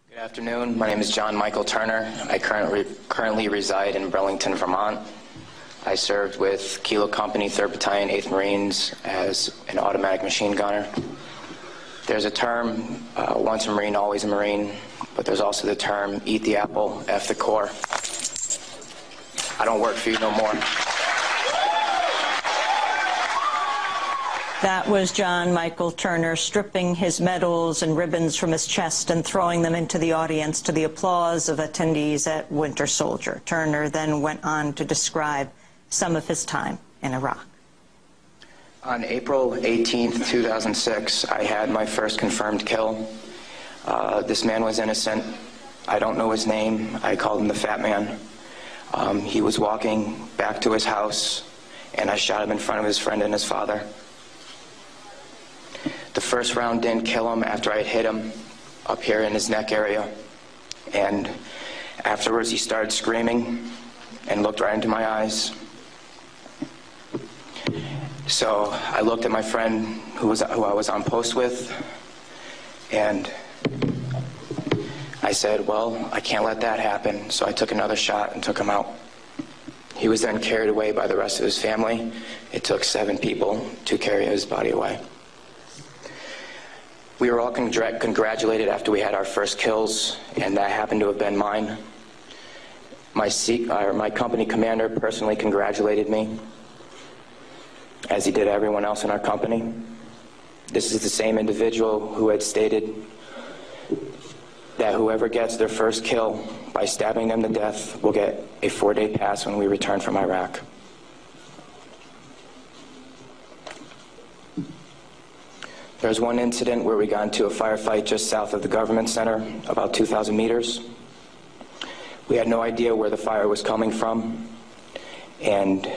Good afternoon. My name is John Michael Turner. I currently reside in Burlington, Vermont. I served with Kilo Company, 3rd Battalion, 8th Marines as an automatic machine gunner. There's a term, once a Marine, always a Marine, but there's also the term, eat the apple, F the Corps. I don't work for you no more. That was John Michael Turner stripping his medals and ribbons from his chest and throwing them into the audience to the applause of attendees at Winter Soldier. Turner then went on to describe some of his time in Iraq. On April 18th, 2006, I had my first confirmed kill. This man was innocent. I don't know his name. I called him the Fat Man. He was walking back to his house, and I shot him in front of his friend and his father. The first round didn't kill him after I had hit him up here in his neck area. And afterwards he started screaming and looked right into my eyes. So I looked at my friend who I was on post with, and I said, well, I can't let that happen. So I took another shot and took him out. He was then carried away by the rest of his family. It took 7 people to carry his body away. We were all congratulated after we had our first kills, and that happened to have been mine. My company commander personally congratulated me, as he did everyone else in our company. This is the same individual who had stated that whoever gets their first kill by stabbing them to death will get a 4-day pass when we return from Iraq. There's one incident where we got into a firefight just south of the government center, about 2,000 meters. We had no idea where the fire was coming from, and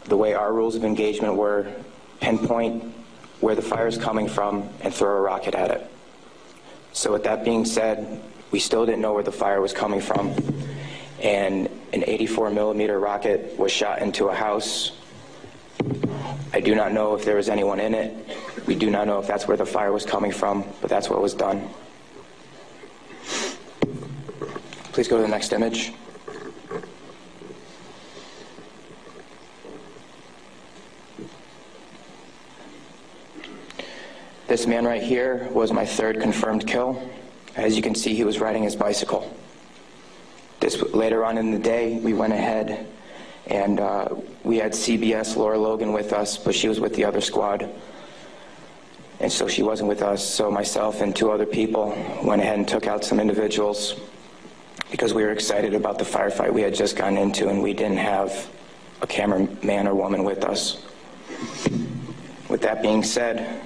the way our rules of engagement were, pinpoint where the fire is coming from and throw a rocket at it. So with that being said, we still didn't know where the fire was coming from, and an 84mm rocket was shot into a house. I do not know if there was anyone in it. We do not know if that's where the fire was coming from, but that's what was done. Please go to the next image. This man right here was my 3rd confirmed kill. As you can see, he was riding his bicycle. Later on in the day, we went ahead and we had CBS Laura Logan with us, but she was with the other squad. And so she wasn't with us, so myself and 2 other people went ahead and took out some individuals because we were excited about the firefight we had just gotten into, and we didn't have a cameraman or woman with us. With that being said,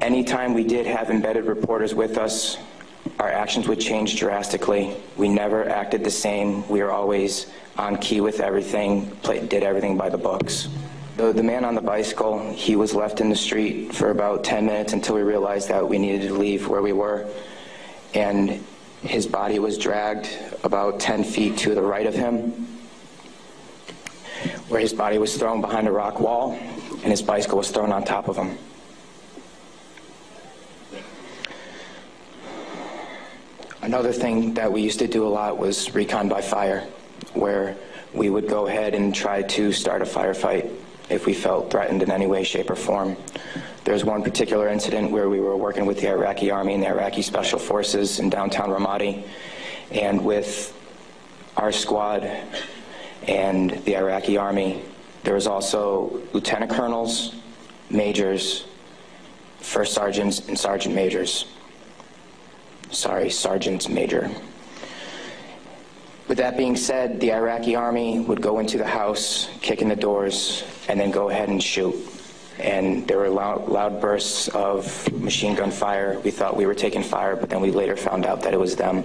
anytime we did have embedded reporters with us, our actions would change drastically. We never acted the same. We were always on key with everything, did everything by the books. The man on the bicycle, he was left in the street for about 10 minutes until we realized that we needed to leave where we were. And his body was dragged about 10 feet to the right of him, where his body was thrown behind a rock wall, and his bicycle was thrown on top of him. Another thing that we used to do a lot was recon by fire, where we would go ahead and try to start a firefight if we felt threatened in any way, shape, or form. There's one particular incident where we were working with the Iraqi Army and the Iraqi Special Forces in downtown Ramadi, and with our squad and the Iraqi Army, there was also lieutenant colonels, majors, first sergeants, and sergeant majors. Sorry, sergeants major. With that being said, the Iraqi Army would go into the house, kick in the doors, and then go ahead and shoot. And there were loud bursts of machine gun fire. We thought we were taking fire, but then we later found out that it was them.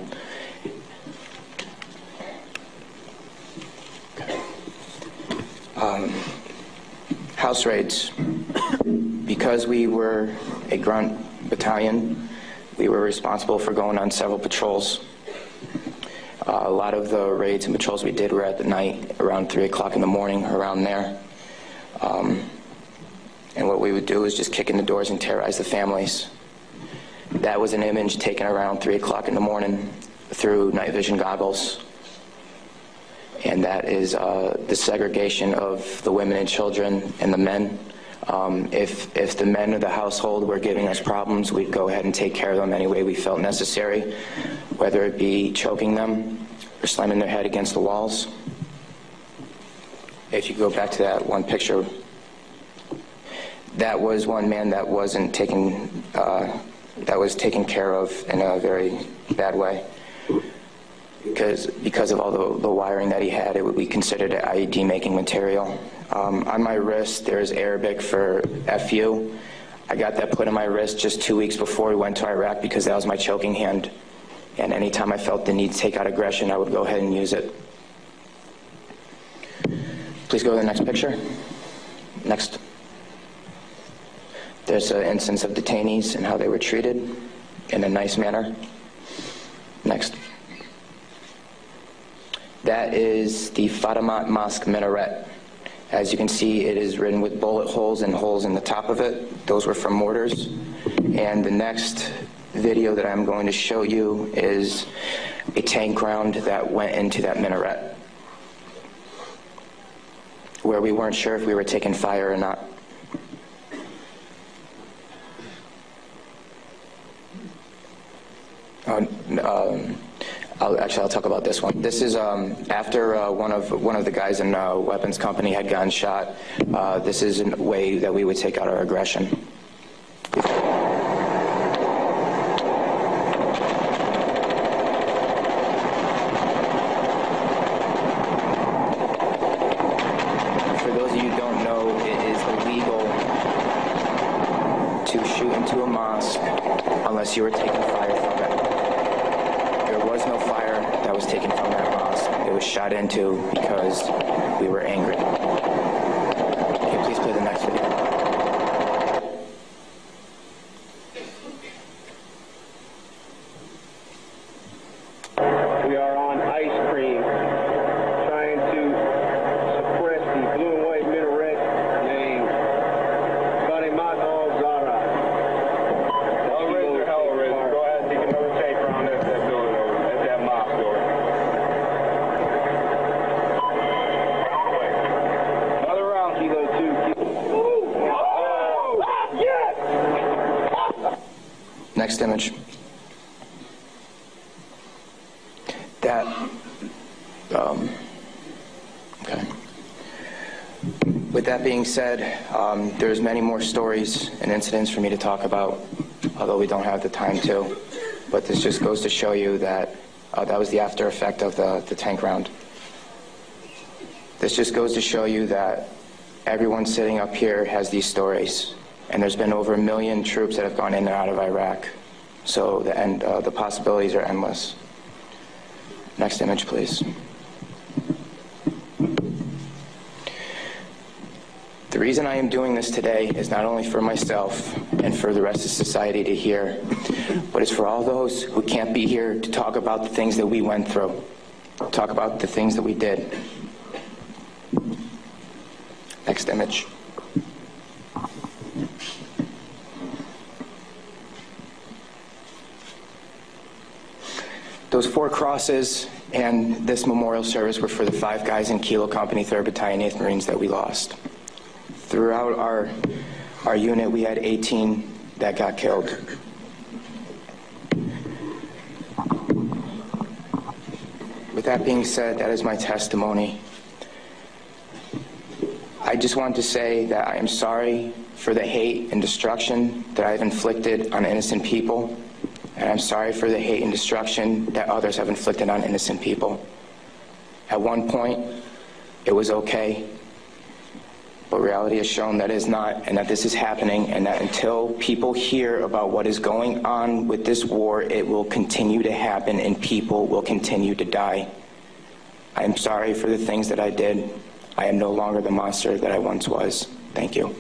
House raids. Because we were a grunt battalion, we were responsible for going on several patrols. A lot of the raids and patrols we did were at the night, around 3 o'clock in the morning, around there. And what we would do is just kick in the doors and terrorize the families. That was an image taken around 3 o'clock in the morning through night vision goggles. And that is the segregation of the women and children and the men. If the men of the household were giving us problems, we'd go ahead and take care of them any way we felt necessary, whether it be choking them or slamming their head against the walls. If you go back to that one picture, that was one man that wasn't taken, that was taken care of in a very bad way. Because of all the wiring that he had, it would be considered an IED making material. On my wrist, there's Arabic for FU. I got that put on my wrist just 2 weeks before we went to Iraq because that was my choking hand. And anytime I felt the need to take out aggression, I would go ahead and use it. Please go to the next picture. Next. There's an instance of detainees and how they were treated in a nice manner. Next. That is the Fatima Mosque minaret. As you can see, it is written with bullet holes and holes in the top of it. Those were from mortars. And the next video that I'm going to show you is a tank round that went into that minaret, where we weren't sure if we were taking fire or not. I'll talk about this one. This is after one of the guys in a weapons company had gotten shot. This is a way that we would take out our aggression. For those of you who don't know, it is illegal to shoot into a mosque unless you were taking fire from it. There was no fire that was taken from that mosque. It was shot into because we were angry. Can you please play the next video? We are on ice cream, trying to suppress the blue and white minaret named Fatima al-Zahra. Hellraiser. Go ahead and take another take around that building over, at that mosque door. Another round, Kilo 2. Oh! Yes! Next image. That, okay. With that being said, there's many more stories and incidents for me to talk about, although we don't have the time to. But this just goes to show you that that was the after effect of the tank round. This just goes to show you that everyone sitting up here has these stories. And there's been over 1 million troops that have gone in and out of Iraq. So the possibilities are endless. Next image, please. The reason I am doing this today is not only for myself and for the rest of society to hear, but it's for all those who can't be here to talk about the things that we went through, talk about the things that we did. Next image. Those 4 crosses and this memorial service were for the 5 guys in Kilo Company, 3rd Battalion, 8th Marines that we lost. Throughout our unit, we had 18 that got killed. With that being said, that is my testimony. I just want to say that I am sorry for the hate and destruction that I've inflicted on innocent people. And I'm sorry for the hate and destruction that others have inflicted on innocent people. At one point, it was okay, but reality has shown that it is not, and that this is happening, and that until people hear about what is going on with this war, it will continue to happen and people will continue to die. I am sorry for the things that I did. I am no longer the monster that I once was. Thank you.